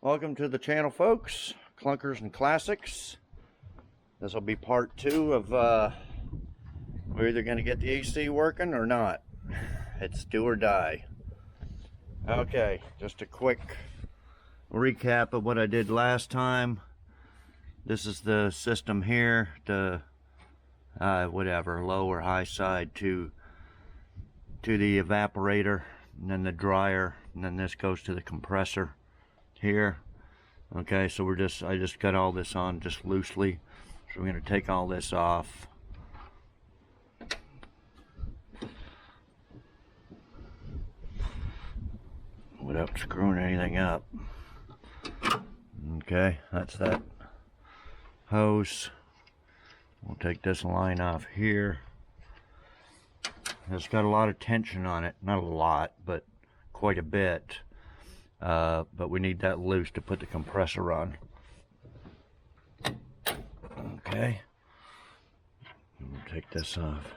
Welcome to the channel, folks. Clunkers and Classics. This will be part 2 of we're either going to get the AC working or not. It's do or die. Okay, just a quick recap of what I did last time. This is the system here, the whatever, low or high side to the evaporator, and then the dryer, and then this goes to the compressor here. Okay, so I just got all this on just loosely, so we're going to take all this off. Without screwing anything up. Okay, that's that hose. We'll take this line off here. It's got a lot of tension on it. Not a lot, but quite a bit. But we need that loose to put the compressor on. Okay. We'll take this off.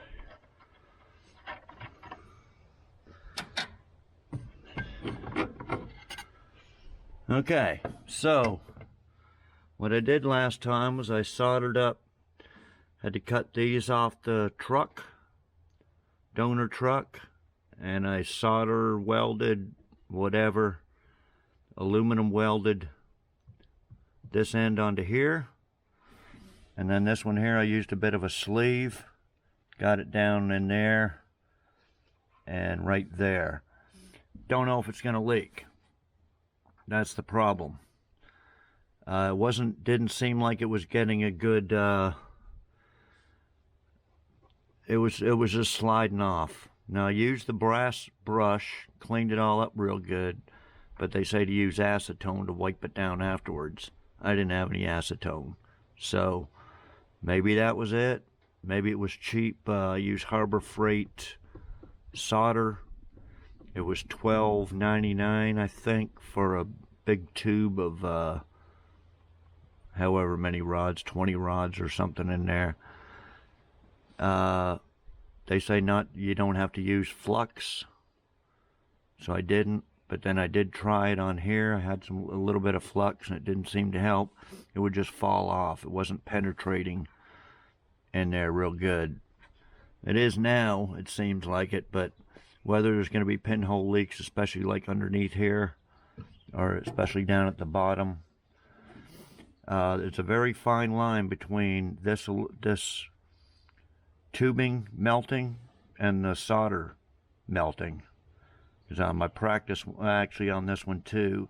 Okay, so what I did last time was I soldered up, had to cut these off the truck, donor truck, and I solder welded, whatever, aluminum welded this end onto here, and then this one here I used a bit of a sleeve, got it down in there and right there. Don't know if it's going to leak. That's the problem. Didn't seem like it was getting a good, it was just sliding off. Now I used the brass brush, cleaned it all up real good, but they say to use acetone to wipe it down afterwards. I didn't have any acetone, so maybe that was it. Maybe it was cheap. I used Harbor Freight solder. It was $12.99, I think, for a big tube of however many rods, 20 rods or something in there. They say you don't have to use flux, so I didn't. But then I did try it on here. I had a little bit of flux, and it didn't seem to help. It would just fall off. It wasn't penetrating in there real good. It is now, it seems like it, but whether there's going to be pinhole leaks, especially like underneath here, or especially down at the bottom. It's a very fine line between this tubing melting and the solder melting. Because on my practice, actually on this one too,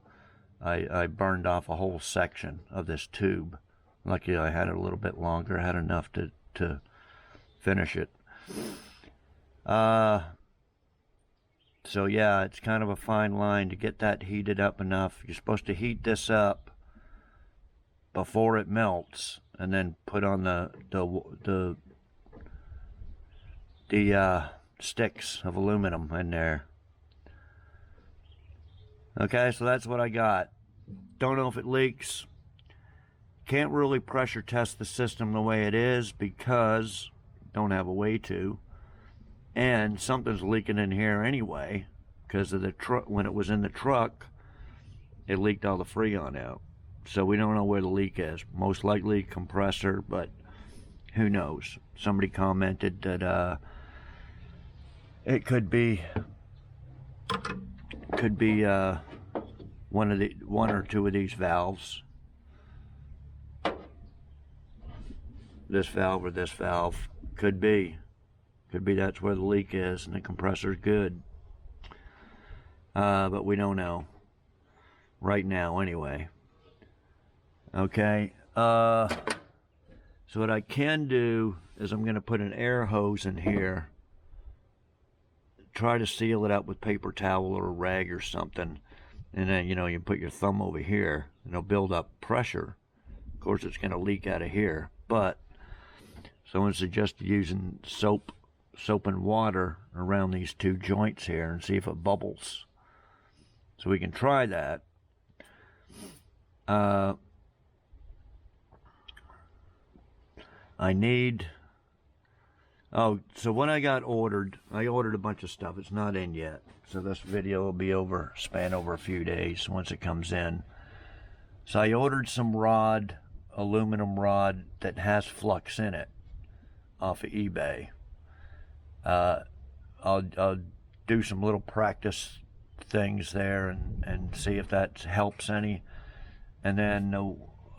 I burned off a whole section of this tube. Lucky I had it a little bit longer. I had enough to finish it. So yeah, it's kind of a fine line to get that heated up enough. You're supposed to heat this up before it melts, and then put on the sticks of aluminum in there. Okay, so that's what I got. Don't know if it leaks. Can't really pressure test the system the way it is because don't have a way to. And something's leaking in here anyway, because of the truck. When it was in the truck, it leaked all the Freon out. So we don't know where the leak is. Most likely compressor, but who knows? Somebody commented that it could be one or two of these valves. This valve or this valve could be. Could be that's where the leak is and the compressor's good. But we don't know. Right now, anyway. Okay. So what I can do is I'm going to put an air hose in here. Try to seal it up with paper towel or a rag or something. And then, you put your thumb over here and it'll build up pressure. Of course, it's going to leak out of here. But someone suggested using soap and water around these two joints here and see if it bubbles. So we can try that. So when I ordered a bunch of stuff. It's not in yet. So this video will be span over a few days once it comes in. So I ordered some rod, aluminum rod that has flux in it off of eBay. I'll do some little practice things there and see if that helps any. And then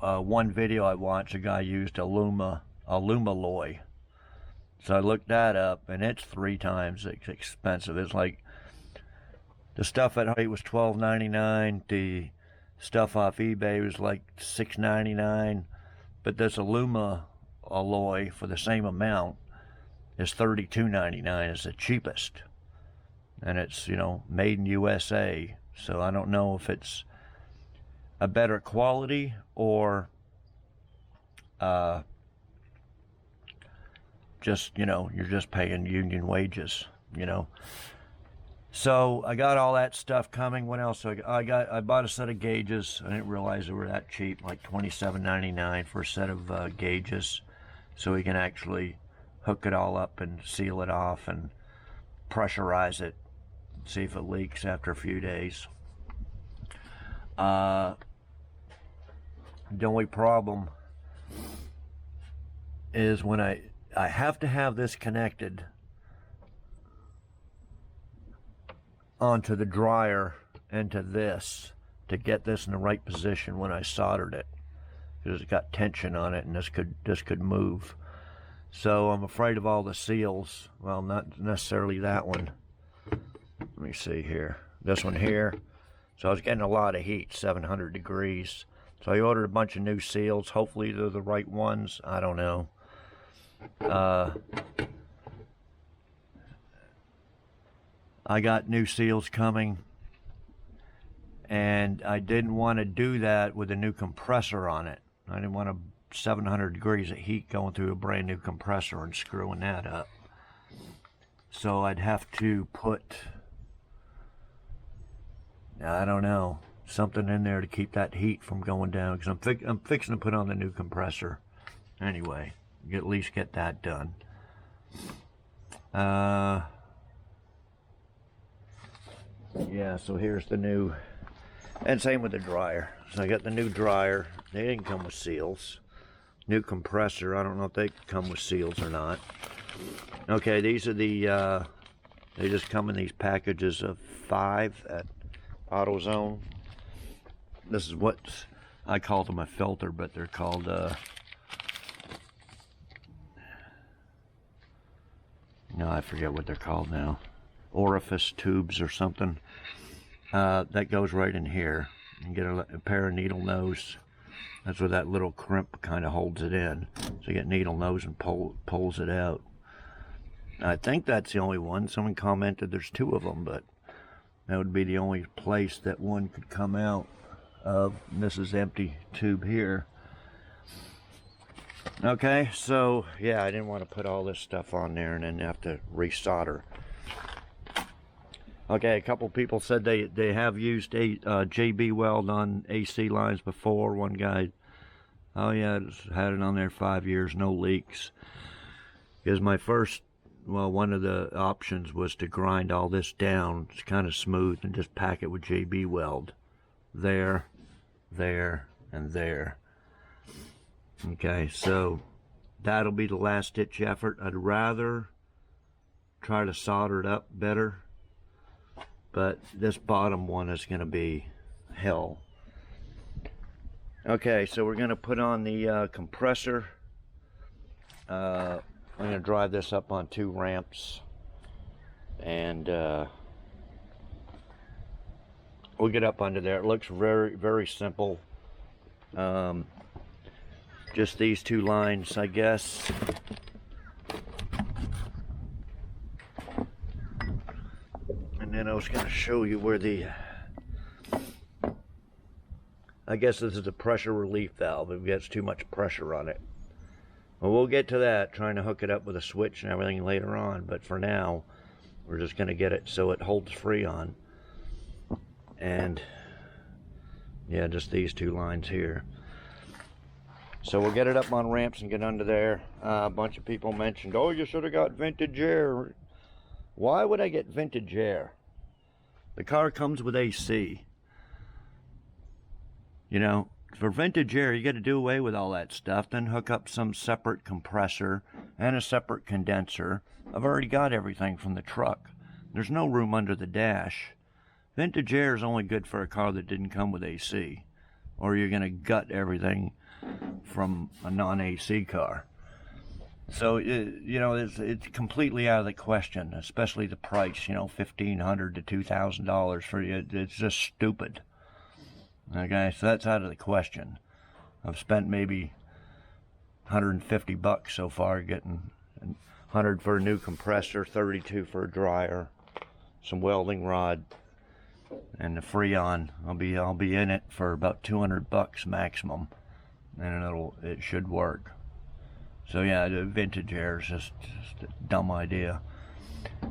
one video I watched, a guy used aluma alloy. So I looked that up, and it's 3 times expensive. It's like the stuff at Height was $12.99. The stuff off eBay was like $6.99. But this aluma alloy for the same amount is $32.99. It's the cheapest, and it's, you know, made in USA. So I don't know if it's a better quality or just, you know, you're just paying union wages, you know. So I got all that stuff coming. What else? I bought a set of gauges. I didn't realize they were that cheap, like $27.99 for a set of gauges, so we can actually hook it all up and seal it off and pressurize it, see if it leaks after a few days. The only problem is when I have to have this connected onto the dryer and to this to get this in the right position when I soldered it, because it's got tension on it and this could move. So I'm afraid of all the seals. Well, not necessarily that one. Let me see here. This one here. So I was getting a lot of heat, 700 degrees. So I ordered a bunch of new seals. Hopefully they're the right ones. I don't know. I got new seals coming, and I didn't want to do that with a new compressor on it. I didn't want 700 degrees of heat going through a brand new compressor and screwing that up. So I'd have to put, I don't know, something in there to keep that heat from going down, because I'm fixing to put on the new compressor anyway. At least get that done. Yeah, so here's the new, and same with the dryer. So I got the new dryer. They didn't come with seals. New compressor, I don't know if they come with seals or not. Okay, these are the, they just come in these packages of 5 at AutoZone. This is what I call them, a filter, but they're called, no, I forget what they're called now. Orifice tubes or something. That goes right in here. You get a pair of needle nose. That's where that little crimp kind of holds it in. So you get needle nose and pulls it out. I think that's the only one. Someone commented there's 2 of them, but that would be the only place that one could come out of. This is empty tube here. Okay, so yeah, I didn't want to put all this stuff on there and then have to resolder. Okay, a couple people said they have used a JB weld on AC lines before. One guy, oh yeah, had it on there 5 years, no leaks. Because my first, well, one of the options was to grind all this down. It's kind of smooth, and just pack it with JB weld. There, there, and there. Okay, so that'll be the last ditch effort. I'd rather try to solder it up better, but this bottom one is going to be hell. Okay, so we're going to put on the compressor. I'm going to drive this up on 2 ramps, and we'll get up under there. It looks very, very simple. Just these 2 lines, I guess. And then I was going to show you where the, I guess this is a pressure relief valve. It gets too much pressure on it. Well, we'll get to that, trying to hook it up with a switch and everything later on. But for now, we're just going to get it so it holds Freon. And yeah, just these 2 lines here. So we'll get it up on ramps and get under there. A bunch of people mentioned, oh, you should have got vintage air. Why would I get vintage air? The car comes with AC. You know, for vintage air, you got to do away with all that stuff, then hook up some separate compressor and a separate condenser. I've already got everything from the truck. There's no room under the dash. Vintage air is only good for a car that didn't come with AC, or you're going to gut everything from a non-AC car. So, you know, it's completely out of the question, especially the price, you know, $1,500 to $2,000 for you. It's just stupid. Okay, so that's out of the question. I've spent maybe $150 so far, getting 100 for a new compressor, 32 for a dryer, some welding rod, and the Freon. I'll be in it for about $200 maximum, and it should work. So yeah, the vintage air is just a dumb idea.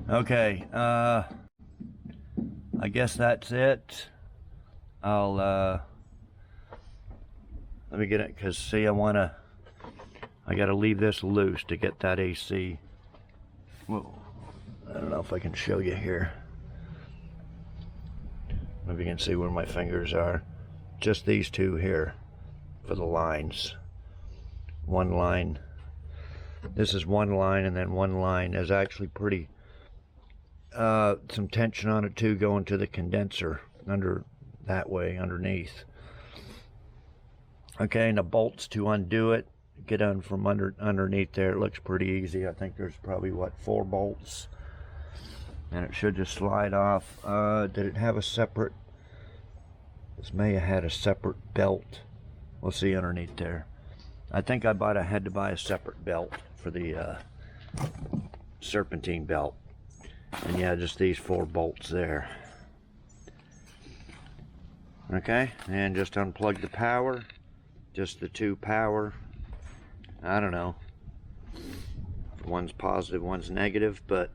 Okay, I guess that's it. I'll let me get it, because see, I gotta leave this loose to get that AC. Well, I don't know if I can show you here. Maybe you can see where my fingers are. Just these two here for the lines. One line. This is one line, and then one line is actually pretty, some tension on it too, going to the condenser under that way underneath. Okay, and the bolts to undo it, get on from underneath there. It looks pretty easy. I think there's probably, what, 4 bolts, and it should just slide off. Did it have a separate, this may have had a separate belt. We'll see underneath there. I think I had to buy a separate belt for the serpentine belt. And yeah, just these 4 bolts there. Okay, and just unplug the power. Just the 2 power. I don't know. One's positive, one's negative, but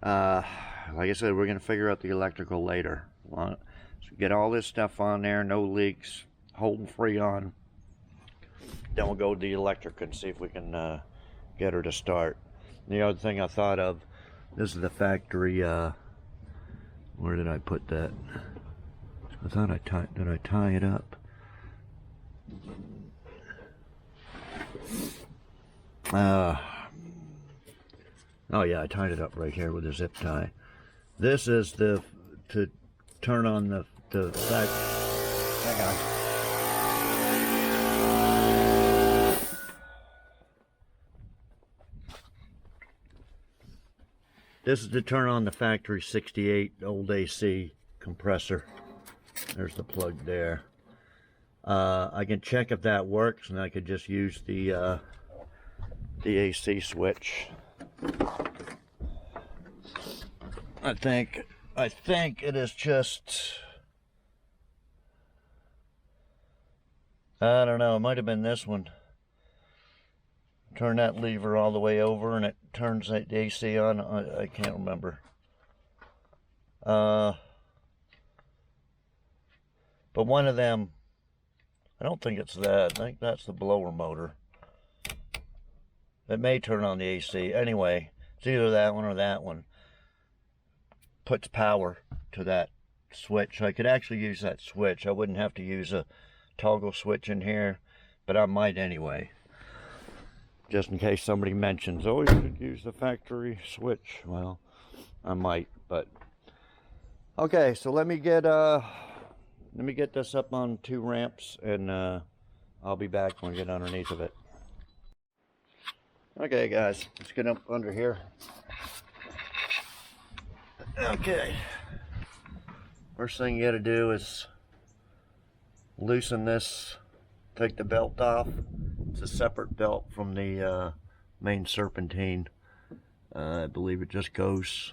like I said, we're gonna figure out the electrical later. So get all this stuff on there, no leaks, holding Freon. Then we'll go to the electric and see if we can get her to start. The other thing I thought of, this is the factory, where did I put that? I thought did I tie it up? Oh yeah, I tied it up right here with a zip tie. This is to turn on the fact. Hang on. This is to turn on the factory 68 old AC compressor. There's the plug there. I can check if that works, and I could just use the AC switch. I think it is just, I don't know, it might have been this one. Turn that lever all the way over and it turns the AC on. I can't remember. But one of them, I don't think it's that. I think that's the blower motor. It may turn on the AC. Anyway, it's either that one or that one. Puts power to that switch. I could actually use that switch. I wouldn't have to use a toggle switch in here, but I might anyway. Just in case somebody mentions, oh, you should use the factory switch. Well, I might, but okay. So let me get this up on 2 ramps, and I'll be back when we get underneath of it. Okay, guys, let's get up under here. Okay. First thing you got to do is loosen this. Take the belt off. It's a separate belt from the main serpentine. I believe it just goes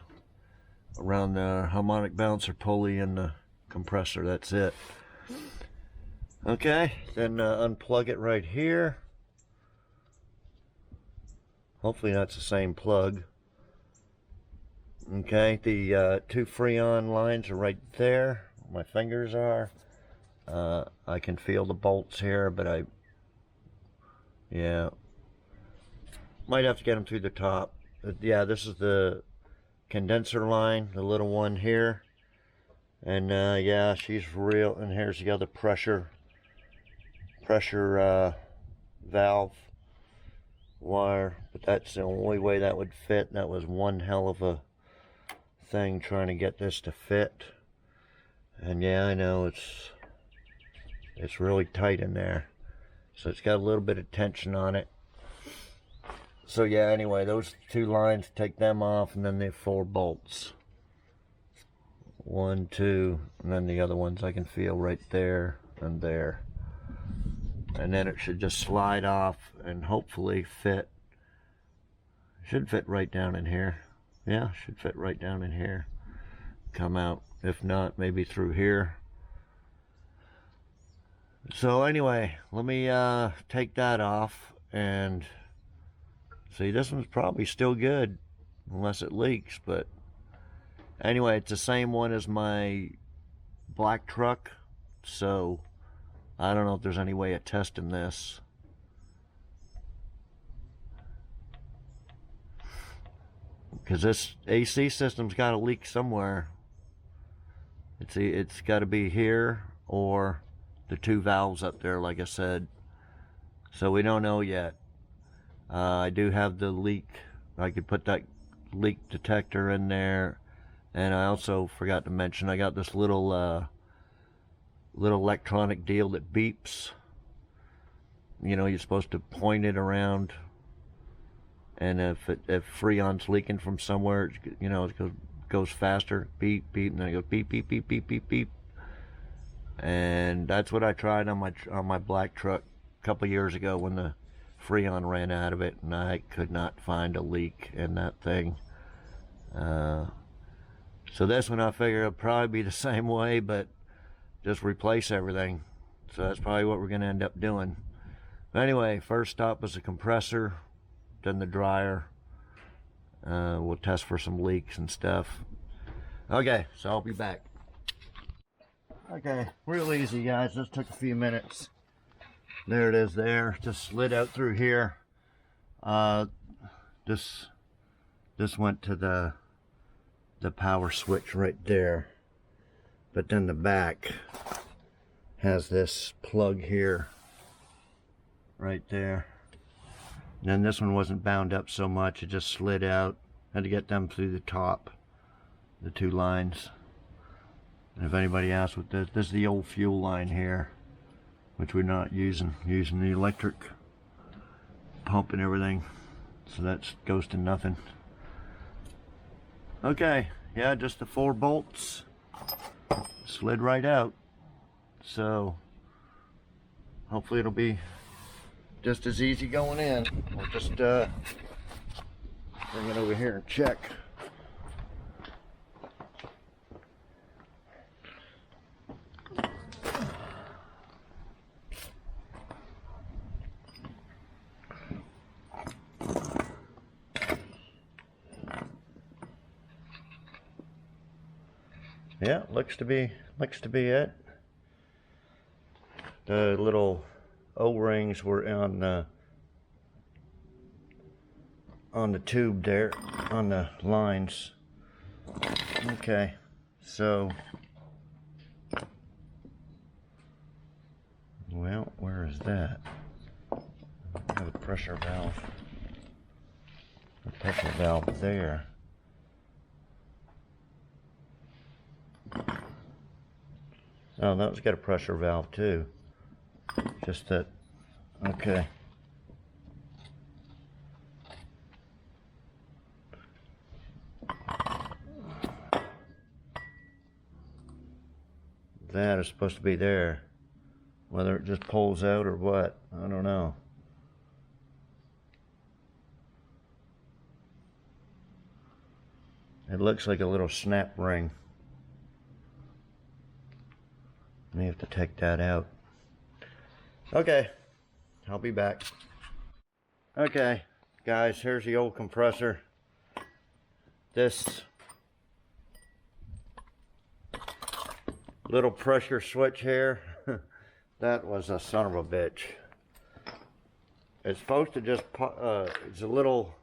around the harmonic balancer pulley and the compressor. That's it. Okay, then unplug it right here. Hopefully that's the same plug. Okay, the 2 Freon lines are right there. My fingers are. I can feel the bolts here, but yeah, might have to get them through the top. Yeah, this is the condenser line, the little one here, and yeah, she's real. And here's the other pressure pressure valve wire, but that's the only way that would fit. That was one hell of a thing trying to get this to fit. And yeah, I know it's really tight in there, so it's got a little bit of tension on it. So yeah, anyway, those two lines, take them off, and then the 4 bolts. 1, 2, and then the other ones I can feel right there and there. And then it should just slide off and hopefully fit. Should fit right down in here. Yeah, should fit right down in here. Come out. If not, maybe through here. So anyway, let me take that off and see. This one's probably still good unless it leaks, but anyway, it's the same one as my black truck, so I don't know if there's any way of testing this. Because this AC system's got to leak somewhere. It's got to be here or the 2 valves up there, like I said. So we don't know yet. I do have the leak. I could put that leak detector in there. And I also forgot to mention, I got this little electronic deal that beeps. You know, you're supposed to point it around, and if Freon's leaking from somewhere, you know, it goes faster, beep beep, and then it goes beep beep beep beep beep beep. And that's what I tried on my black truck a couple years ago when the Freon ran out of it, and I could not find a leak in that thing. So this one I figure it'll probably be the same way, but just replace everything. So that's probably what we're going to end up doing. But anyway, first stop was the compressor, then the dryer. We'll test for some leaks and stuff. Okay, so I'll be back. Okay, real easy, guys. This took a few minutes. There it is there. Just slid out through here. This went to the power switch right there. But then the back has this plug here, right there. And then this one wasn't bound up so much, it just slid out. Had to get them through the top, the 2 lines. And if anybody asks what this is the old fuel line here, which we're not using the electric pump and everything. So that goes to nothing. Okay, yeah, just the 4 bolts. Slid right out, so hopefully it'll be just as easy going in. We'll just bring it over here and check. Yeah, looks to be it. The little O-rings were on the tube there, on the lines. Okay, so well, where is that? I have a pressure valve. A pressure valve there. Oh, that one's got a pressure valve too. Just that, okay. That is supposed to be there. Whether it just pulls out or what, I don't know. It looks like a little snap ring. May have to take that out. Okay, I'll be back. Okay, guys, here's the old compressor. This little pressure switch here, that was a son of a bitch. It's supposed to just, it's a little,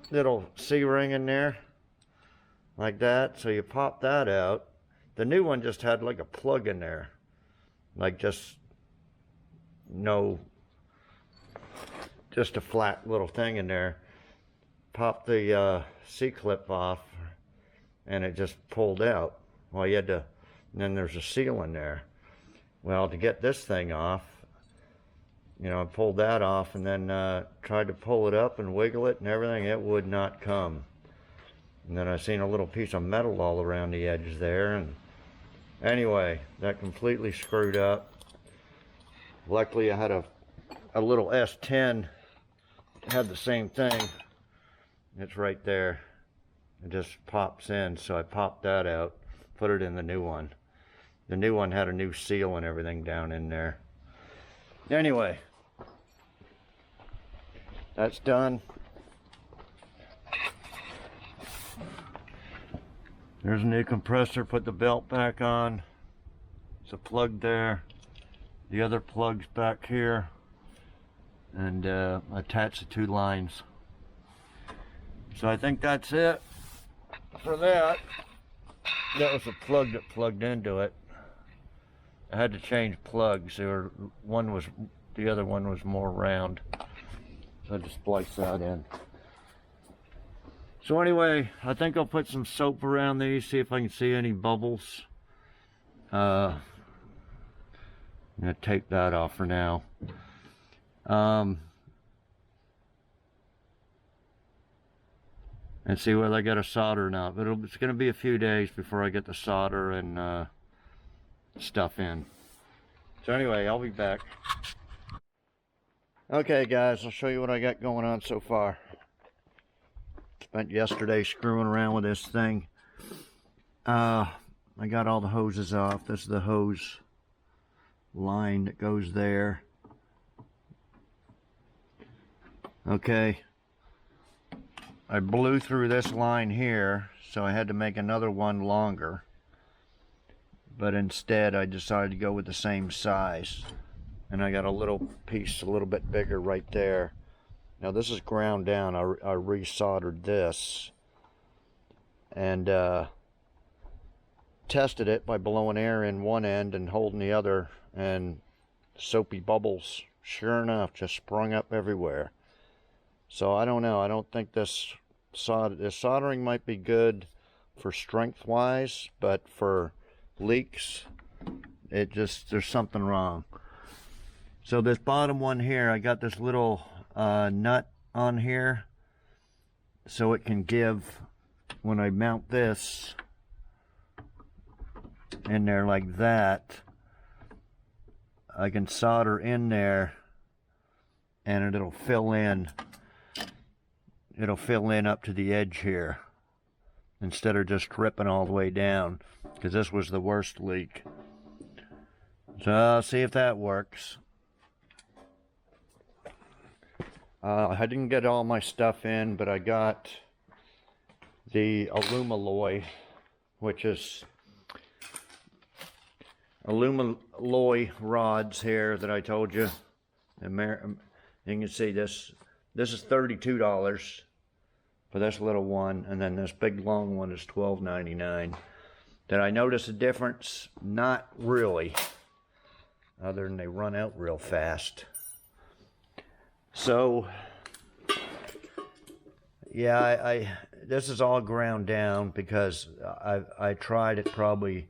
little C-ring in there. like that. So you pop that out. The new one just had like a plug in there, like just a flat little thing in there. Pop the C-clip off and it just pulled out. Well, you had to, and then there's a seal in there. Well, to get this thing off, you know, I pulled that off and then tried to pull it up and wiggle it and everything. It would not come. And then I seen a little piece of metal all around the edge there, and anyway, that completely screwed up. Luckily I had a little S10, had the same thing. It's right there. It just pops in, so I popped that out, put it in the new one. The new one had a new seal and everything down in there. Anyway, that's done. There's a new compressor, put the belt back on. It's a plug there. The other plug's back here. And attach the two lines. So I think that's it for that. That was a plug that plugged into it. I had to change plugs. The other one was more round. So I just spliced that in. So anyway, I think I'll put some soap around these, see if I can see any bubbles. I'm gonna take that off for now. And see whether I got a solder or not. But it's gonna be a few days before I get the solder and stuff in. So anyway, I'll be back. Okay guys, I'll show you what I got going on so far. Spent yesterday screwing around with this thing. I got all the hoses off. This is the hose line that goes there. Okay. I blew through this line here, so I had to make another one longer. But instead, I decided to go with the same size. And I got a little piece a little bit bigger right there. Now this is ground down. I re-soldered this and tested it by blowing air in one end and holding the other, and soapy bubbles, sure enough, just sprung up everywhere. So I don't know. I don't think this soldering might be good for strength wise, but for leaks, there's something wrong. So this bottom one here, I got this little nut on here so it can give, when I mount this in there like that, I can solder in there and it'll fill in. It'll fill in up to the edge here instead of just dripping all the way down, because this was the worst leak. So I'll see if that works. I didn't get all my stuff in, but I got the aluma, which is alloy rods here that I told you. You can see this is $32 for this little one, and then this big long one is $12.99. Did I notice a difference? Not really, other than they run out real fast. So yeah, this is all ground down because I tried it probably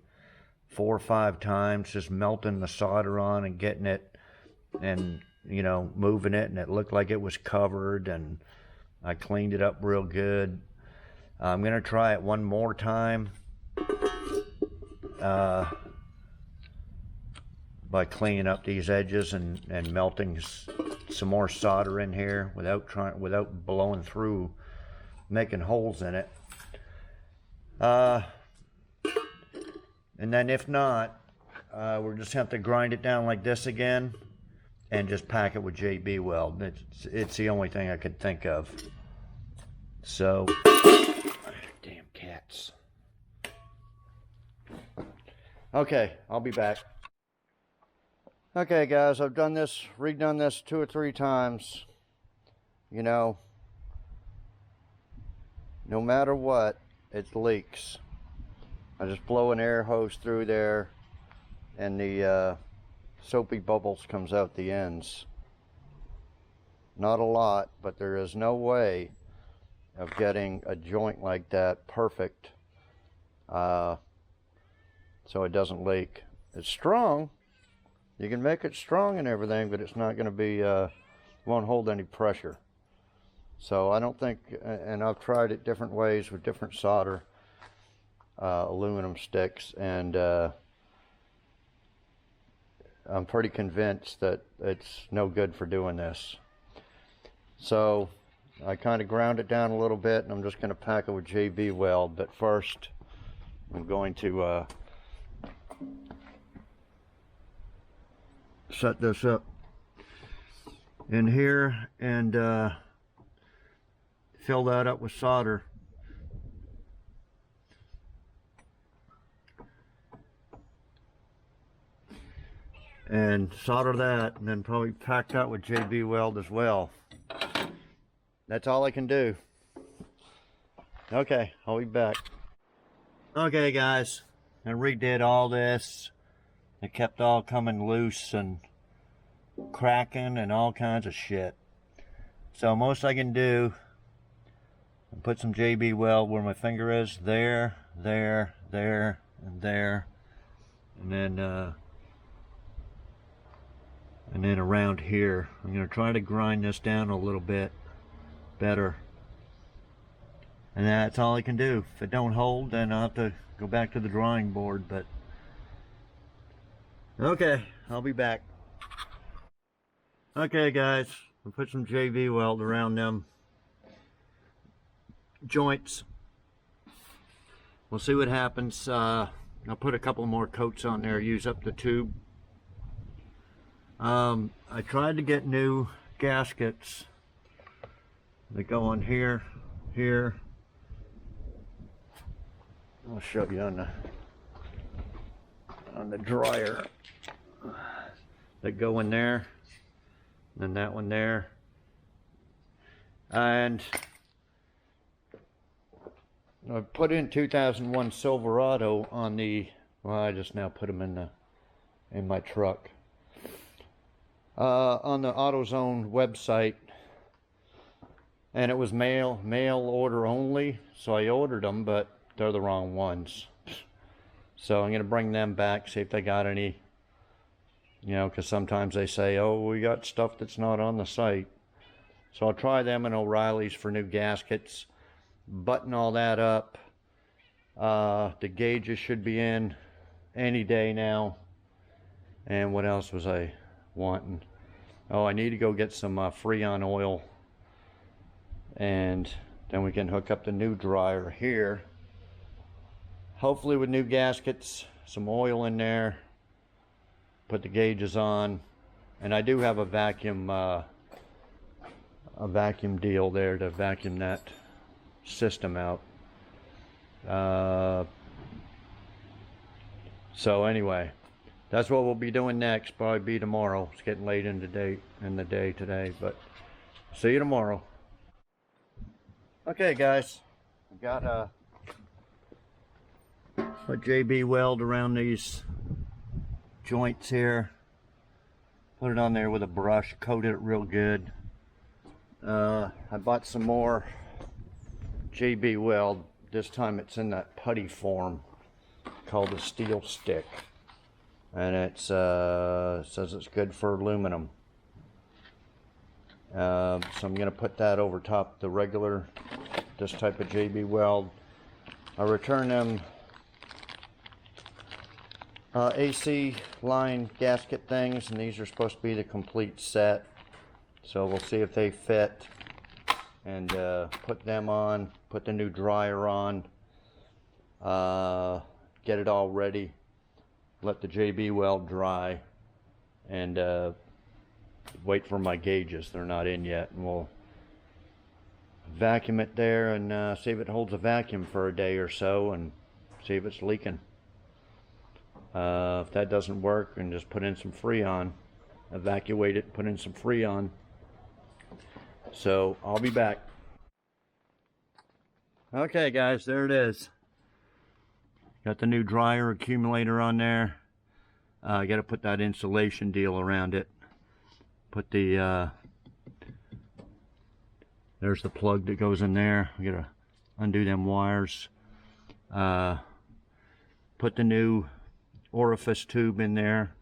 4 or 5 times, just melting the solder on and getting it and, you know, moving it, and it looked like it was covered, and I cleaned it up real good. I'm gonna try it one more time by cleaning up these edges and melting some more solder in here without blowing through, making holes in it. And then if not, we'll just have to grind it down like this again and just pack it with JB Weld. It's the only thing I could think of. So, damn cats. Okay, I'll be back. Okay guys, I've redone this 2 or 3 times. You know, no matter what, it leaks. I just blow an air hose through there and the soapy bubbles comes out the ends. Not a lot, but there is no way of getting a joint like that perfect so it doesn't leak. It's strong. You can make it strong and everything, but it's not going to be, won't hold any pressure. So I don't think, and I've tried it different ways with different solder, aluminum sticks, and I'm pretty convinced that it's no good for doing this. So I kind of ground it down a little bit, and I'm just going to pack it with JB Weld. But first, I'm going to set this up in here and fill that up with solder. And solder that, and then probably pack that with JB Weld as well. That's all I can do. Okay, I'll be back. Okay guys, I redid all this. It kept all coming loose and cracking and all kinds of shit. So most I can do, I put some JB Weld where my finger is, there, there, there, and there, and then around here. I'm going to try to grind this down a little bit better. And that's all I can do. If it don't hold, then I'll have to go back to the drawing board, but okay, I'll be back. Okay guys, I'll put some JB Weld around them joints. We'll see what happens. I'll put a couple more coats on there, use up the tube. I tried to get new gaskets that go on here, here. I'll show you on the dryer. That go in there, and that one there. And I put in 2001 Silverado on the, well, I just now put them in my truck. On the AutoZone website, and it was mail order only, so I ordered them, but they're the wrong ones. So I'm going to bring them back, see if they got any, you know, because sometimes they say, oh, we got stuff that's not on the site. So I'll try them in O'Reilly's for new gaskets, button all that up. The gauges should be in any day now. And what else was I wanting? Oh, I need to go get some Freon oil, and then we can hook up the new dryer here, hopefully with new gaskets, some oil in there, put the gauges on, and I do have a vacuum deal there to vacuum that system out. So anyway, that's what we'll be doing next. Probably be tomorrow. It's getting late in the day today, but see you tomorrow. Okay guys, I've got a JB Weld around these joints here. Put it on there with a brush, coated it real good. I bought some more JB Weld. This time it's in that putty form called a steel stick. And it says it's good for aluminum. So I'm going to put that over top the regular, this type of JB Weld. I return them AC line gasket things, and these are supposed to be the complete set. So we'll see if they fit, and put them on, put the new dryer on, get it all ready, let the JB Weld dry, and wait for my gauges. They're not in yet, and we'll vacuum it there and see if it holds a vacuum for a day or so and see if it's leaking. If that doesn't work, and just put in some Freon, evacuate it, put in some Freon. So I'll be back. Okay guys, there it is. Got the new dryer accumulator on there. I got to put that insulation deal around it. Put the there's the plug that goes in there. I got to undo them wires. Put the new orifice tube in there.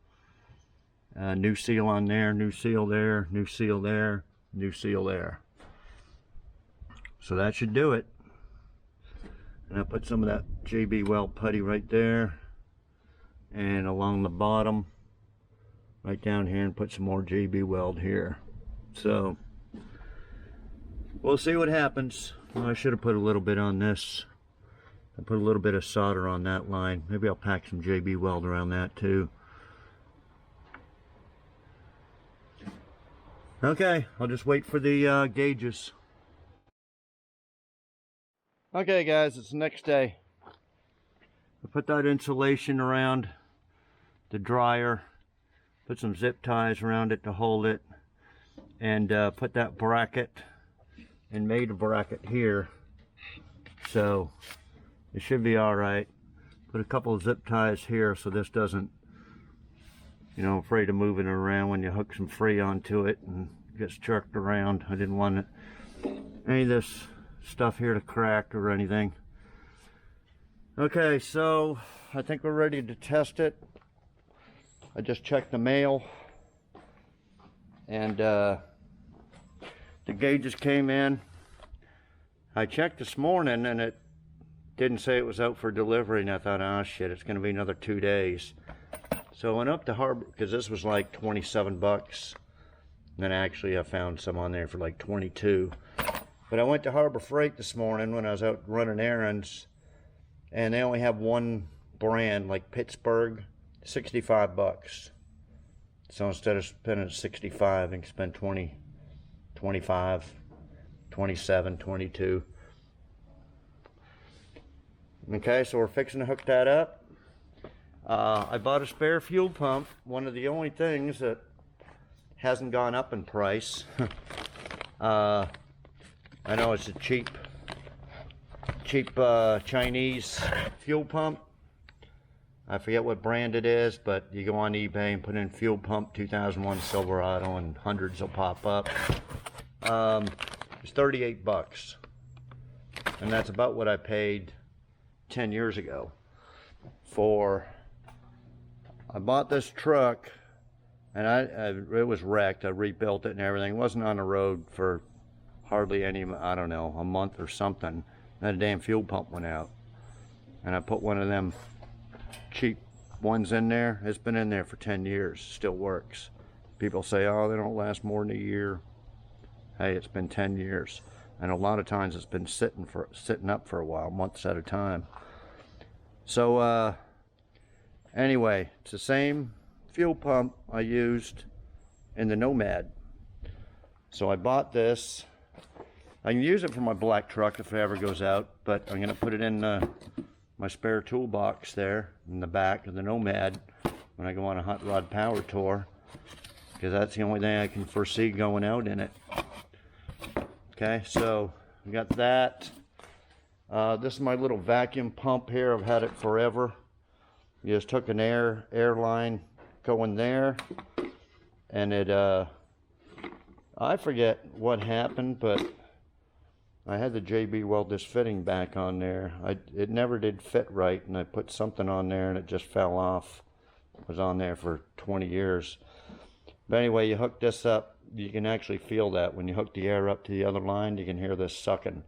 New seal on there, new seal there, new seal there, new seal there. So that should do it. And I put some of that JB Weld putty right there, and along the bottom right down here, and put some more JB Weld here. So we'll see what happens. Well, I should have put a little bit on this. I put a little bit of solder on that line. Maybe I'll pack some JB Weld around that too. Okay, I'll just wait for the gauges. Okay guys, it's the next day. I put that insulation around the dryer, put some zip ties around it to hold it, and put that bracket, and made a bracket here. So it should be alright. Put a couple of zip ties here so this doesn't, you know, afraid of moving it around when you hook some Freon to it and it gets jerked around. I didn't want any of this stuff here to crack or anything. Okay, so I think we're ready to test it. I just checked the mail, and the gauges came in. I checked this morning and it didn't say it was out for delivery, and I thought, oh shit, it's gonna be another 2 days. So I went up to Harbor, because this was like 27 bucks. And then actually I found some on there for like 22. But I went to Harbor Freight this morning when I was out running errands, and they only have one brand, like Pittsburgh, 65 bucks. So instead of spending 65, I can spend 20, 25, 27, 22. Okay, so we're fixing to hook that up. I bought a spare fuel pump, one of the only things that hasn't gone up in price. I know it's a cheap Chinese fuel pump. I forget what brand it is, but you go on eBay and put in fuel pump 2001 Silverado and hundreds will pop up. It's 38 bucks. And that's about what I paid 10 years ago for. I bought this truck, and it was wrecked. I rebuilt it and everything. It wasn't on the road for hardly any, I don't know, a month or something. That damn fuel pump went out, and I put one of them cheap ones in there. It's been in there for 10 years, still works. People say, oh, they don't last more than a year. Hey, it's been 10 years, and a lot of times it's been sitting up for a while, months at a time. So anyway, it's the same fuel pump I used in the Nomad. So I bought this. I can use it for my black truck if it ever goes out, but I'm going to put it in my spare toolbox there in the back of the Nomad when I go on a hot rod power tour, because that's the only thing I can foresee going out in it. Okay, so we got that. This is my little vacuum pump here. I've had it forever. You just took an air line going there, and it I forget what happened, but I had the JB Weld this fitting back on there. It never did fit right, and I put something on there and it just fell off. It was on there for 20 years. But anyway, you hook this up, you can actually feel that when you hook the air up to the other line, you can hear this sucking.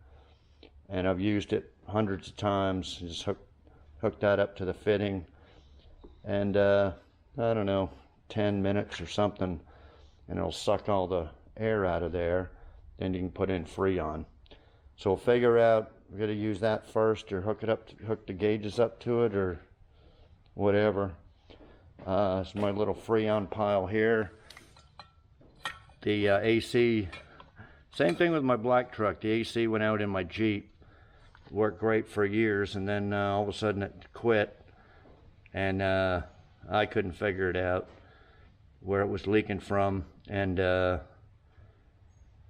And I've used it hundreds of times. Just hook that up to the fitting, and I don't know, 10 minutes or something, and it'll suck all the air out of there. Then you can put in Freon. So we'll figure out, we're going to use that first, or hook the gauges up to it, or whatever. It's my little Freon pile here. The AC, same thing with my black truck. The AC went out in my Jeep. Worked great for years, and then all of a sudden it quit, and I couldn't figure it out where it was leaking from, and I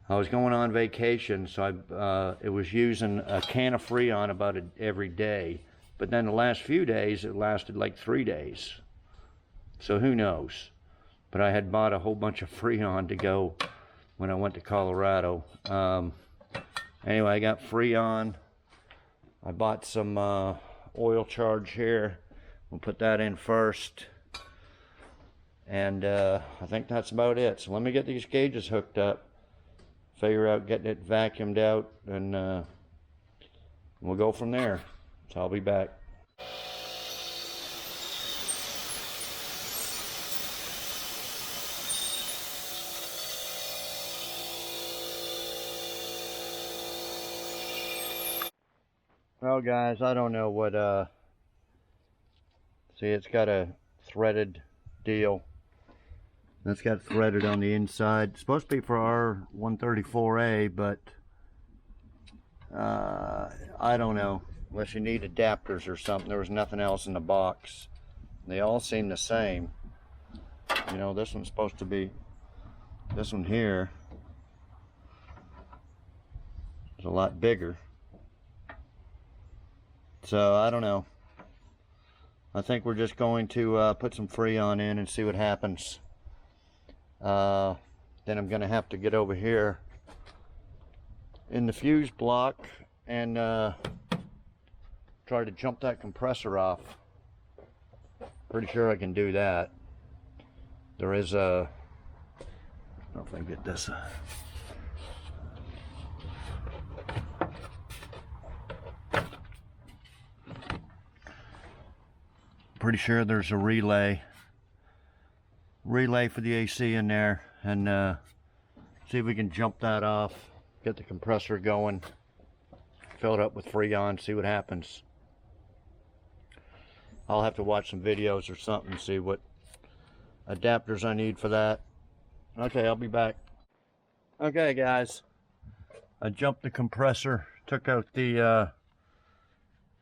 I was going on vacation, so it was using a can of Freon about every day. But then the last few days, it lasted like 3 days. So who knows? But I had bought a whole bunch of Freon to go when I went to Colorado. Anyway, I got Freon. I bought some oil charge here. We'll put that in first. And I think that's about it. So let me get these gauges hooked up. Figure out getting it vacuumed out, and we'll go from there. So I'll be back. Well guys, I don't know what see, it's got a threaded deal. That's got threaded on the inside. It's supposed to be for our 134A, but I don't know. Unless you need adapters or something. There was nothing else in the box. They all seem the same. You know, this one's supposed to be, this one here is a lot bigger. So I don't know. I think we're just going to put some Freon in and see what happens. Then I'm going to have to get over here in the fuse block and try to jump that compressor off. Pretty sure I can do that. There is a, I don't know if I can get this. Pretty sure there's a relay for the AC in there, and see if we can jump that off, get the compressor going, fill it up with Freon, see what happens. I'll have to watch some videos or something, see what adapters I need for that. Okay, I'll be back. Okay guys, I jumped the compressor, took out the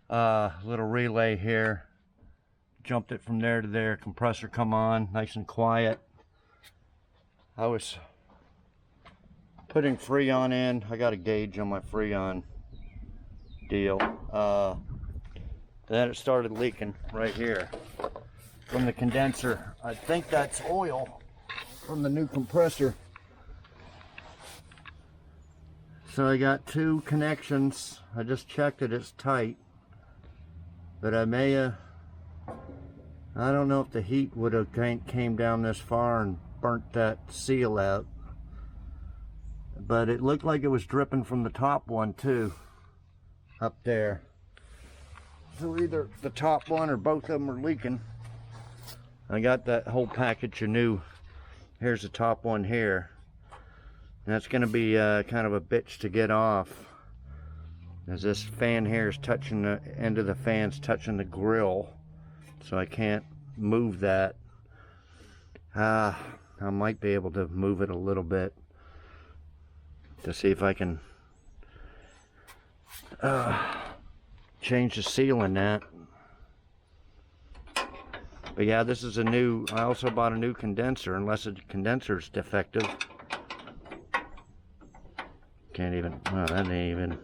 little relay here, jumped it from there to there. Compressor come on, nice and quiet. I was putting Freon in. I got a gauge on my Freon deal. Then it started leaking right here from the condenser. I think that's oil from the new compressor. So I got 2 connections. I just checked it, it's tight. But I may have, I don't know if the heat would have came down this far and burnt that seal out. But it looked like it was dripping from the top one too, up there. So either the top one or both of them are leaking. I got that whole package of new. Here's the top one here. That's going to be kind of a bitch to get off, as this fan here is touching the end of the fan's touching the grill. So I can't move that. I might be able to move it a little bit to see if I can change the seal in that. But yeah, this is a new, I also bought a new condenser, unless the condenser's defective. Can't even, well, that ain't even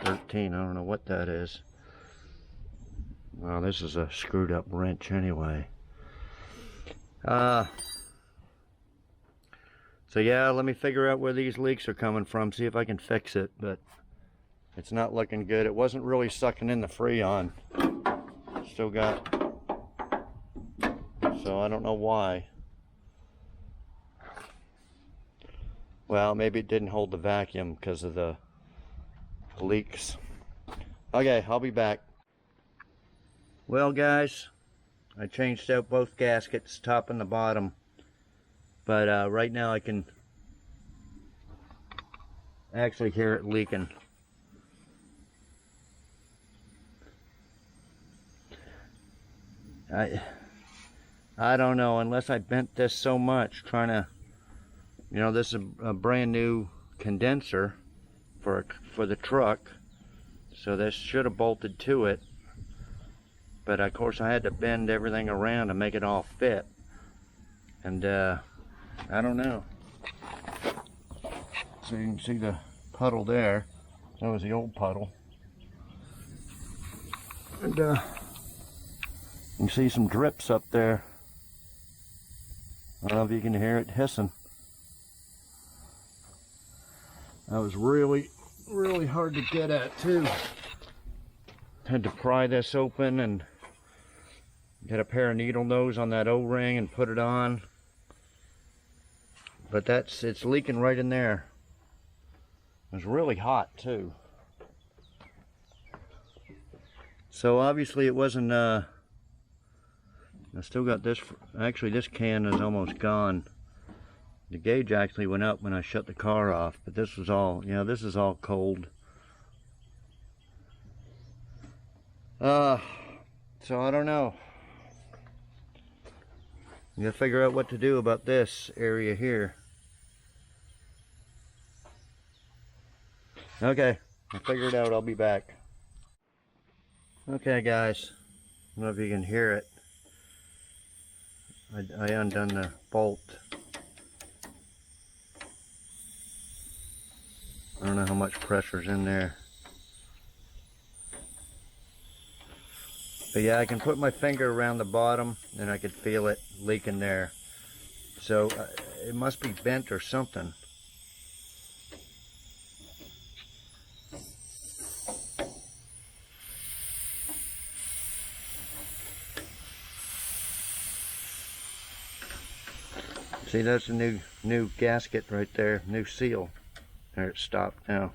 13, I don't know what that is. Well, this is a screwed up wrench anyway. So yeah, let me figure out where these leaks are coming from, see if I can fix it, but it's not looking good. It wasn't really sucking in the Freon. Still got, so I don't know why. Well, maybe it didn't hold the vacuum because of the leaks. Okay, I'll be back. Well guys, I changed out both gaskets, top and the bottom, but right now I can actually hear it leaking. I don't know, unless I bent this so much trying to, you know, this is a brand new condenser for the truck, so this should have bolted to it. But of course I had to bend everything around to make it all fit. And I don't know. So you can see the puddle there. That was the old puddle. And you can see some drips up there. I don't know if you can hear it hissing. That was really hard to get at too. Had to pry this open and get a pair of needle nose on that O-ring and put it on. But it's leaking right in there. It was really hot too. So obviously it wasn't, I still got this, actually this can is almost gone. The gauge actually went up when I shut the car off, but this was all, this is all cold. So I don't know. You gotta figure out what to do about this area here. Okay, I'll figure it out. I'll be back. Okay guys, I don't know if you can hear it. I undone the bolt. I don't know how much pressure's in there. But yeah, I can put my finger around the bottom and I could feel it leaking there. So it must be bent or something. See, that's a new gasket right there, new seal. There, it stopped now.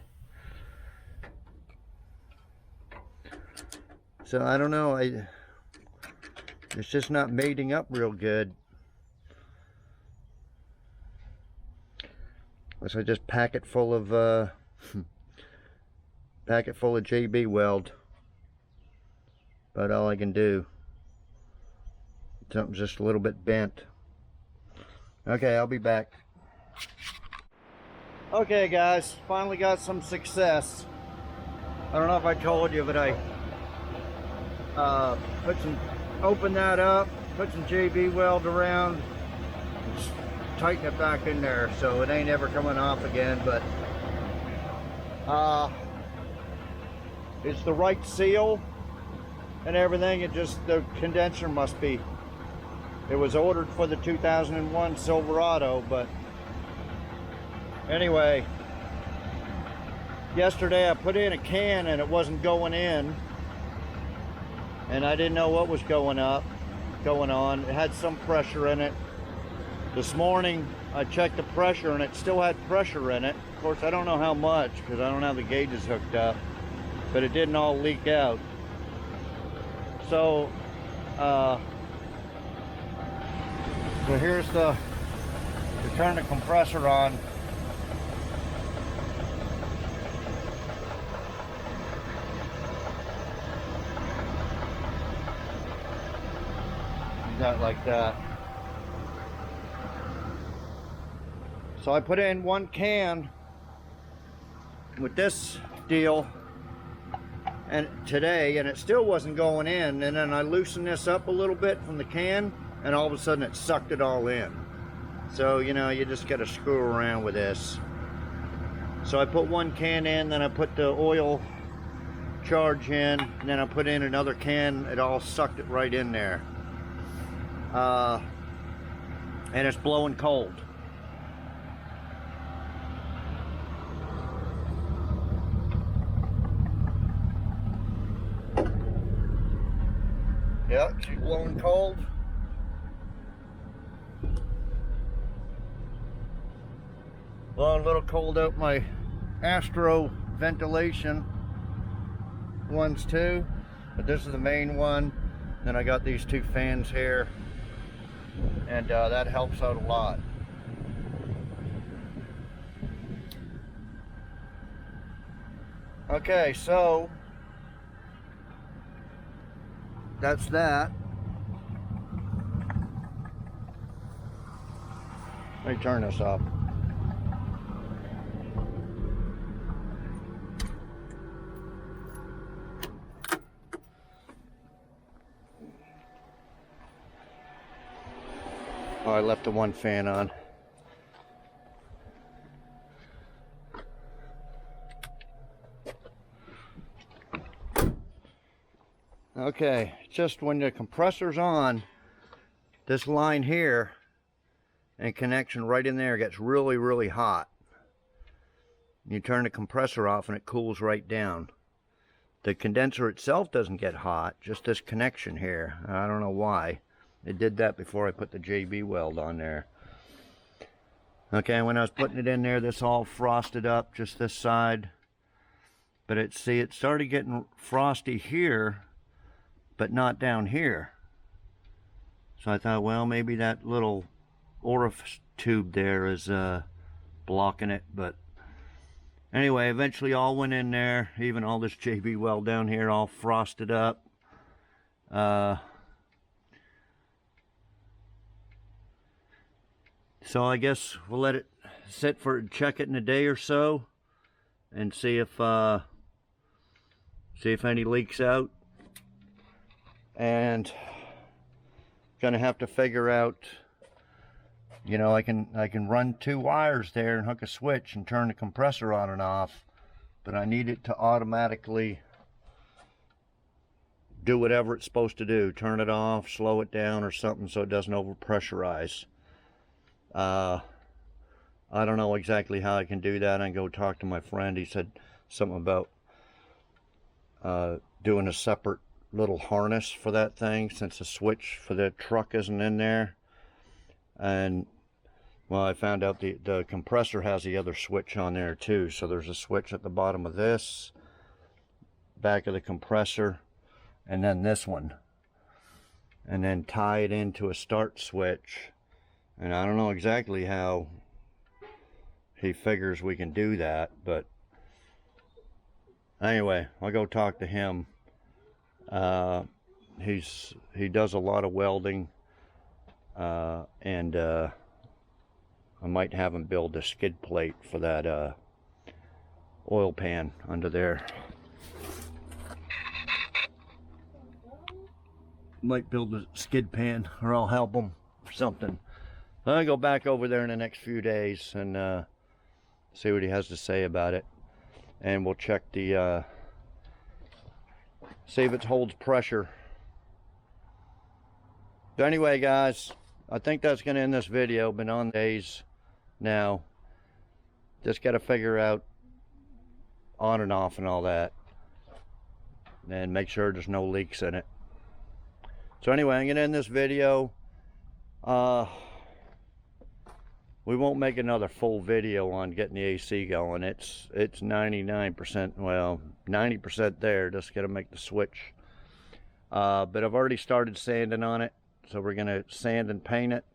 So I don't know, it's just not mating up real good. So I just pack it full of JB weld. About all I can do. Something's just a little bit bent. Okay, I'll be back. Okay guys, finally got some success. I don't know if I told you, but I opened that up, put some JB weld around, just tighten it back in there so it ain't ever coming off again. But it's the right seal and everything. It just, the condenser must be, it was ordered for the 2001 Silverado. But anyway, yesterday I put in a can and it wasn't going in, and I didn't know what was going on. It had some pressure in it. This morning I checked the pressure and it still had pressure in it. Of course, I don't know how much because I don't have the gauges hooked up, but it didn't all leak out. So so here's to turn the compressor on. That like that. So I put in one can with this deal and today, and it still wasn't going in, and then I loosened this up a little bit from the can and all of a sudden it sucked it all in. So you just got to screw around with this. So I put one can in, then I put the oil charge in, and then I put in another can. It all sucked it right in there. And it's blowing cold. Yeah, she's blowing cold. Blowing a little cold out my Astro ventilation ones too, but this is the main one. Then I got these two fans here, and that helps out a lot. Okay, so that's that. Let me turn this off. Oh, I left the one fan on. Okay, just when the compressor's on, this line here and connection right in there gets really, really hot. You turn the compressor off and it cools right down. The condenser itself doesn't get hot, just this connection here. I don't know why. It did that before I put the JB weld on there. Okay, when I was putting it in there, this all frosted up, just this side. But it started getting frosty here, but not down here. So I thought, well, maybe that little orifice tube there is blocking it. But anyway, eventually all went in there, even all this JB weld down here, all frosted up. So I guess we'll let it sit for, check it in a day or so, and see if any leaks out. And gonna have to figure out, you know, I can run 2 wires there and hook a switch and turn the compressor on and off, but I need it to automatically do whatever it's supposed to do, turn it off, slow it down or something, so it doesn't overpressurize. I don't know exactly how I can do that. I can go talk to my friend. He said something about doing a separate little harness for that thing, since the switch for the truck isn't in there. And well, I found out the compressor has the other switch on there too. So there's a switch at the bottom of this, back of the compressor, and then this one, and then tie it into a start switch. And I don't know exactly how he figures we can do that, but anyway, I'll go talk to him. He does a lot of welding, and I might have him build a skid plate for that oil pan under there. Might build a skid pan, or I'll help him or something. I'll go back over there in the next few days and see what he has to say about it, and we'll check the see if it holds pressure. But anyway, guys, I think that's going to end this video. Been on days now. Just got to figure out on and off and all that, and make sure there's no leaks in it. So anyway, I'm going to end this video. We won't make another full video on getting the AC going. It's 99%, well, 90% there. Just got to make the switch. But I've already started sanding on it, so we're gonna sand and paint it.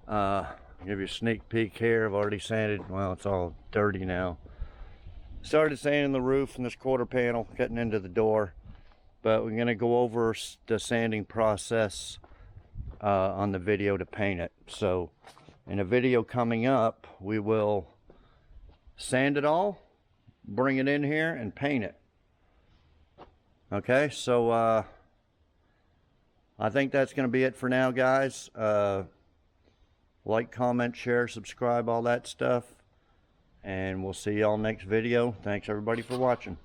Give you a sneak peek here. I've already sanded. Well, it's all dirty now. Started sanding the roof and this quarter panel, getting into the door. But we're gonna go over the sanding process on the video to paint it. So in a video coming up, we will sand it all, bring it in here, and paint it. Okay, so I think that's going to be it for now, guys. Like, comment, share, subscribe, all that stuff. And we'll see y'all next video. Thanks everybody for watching.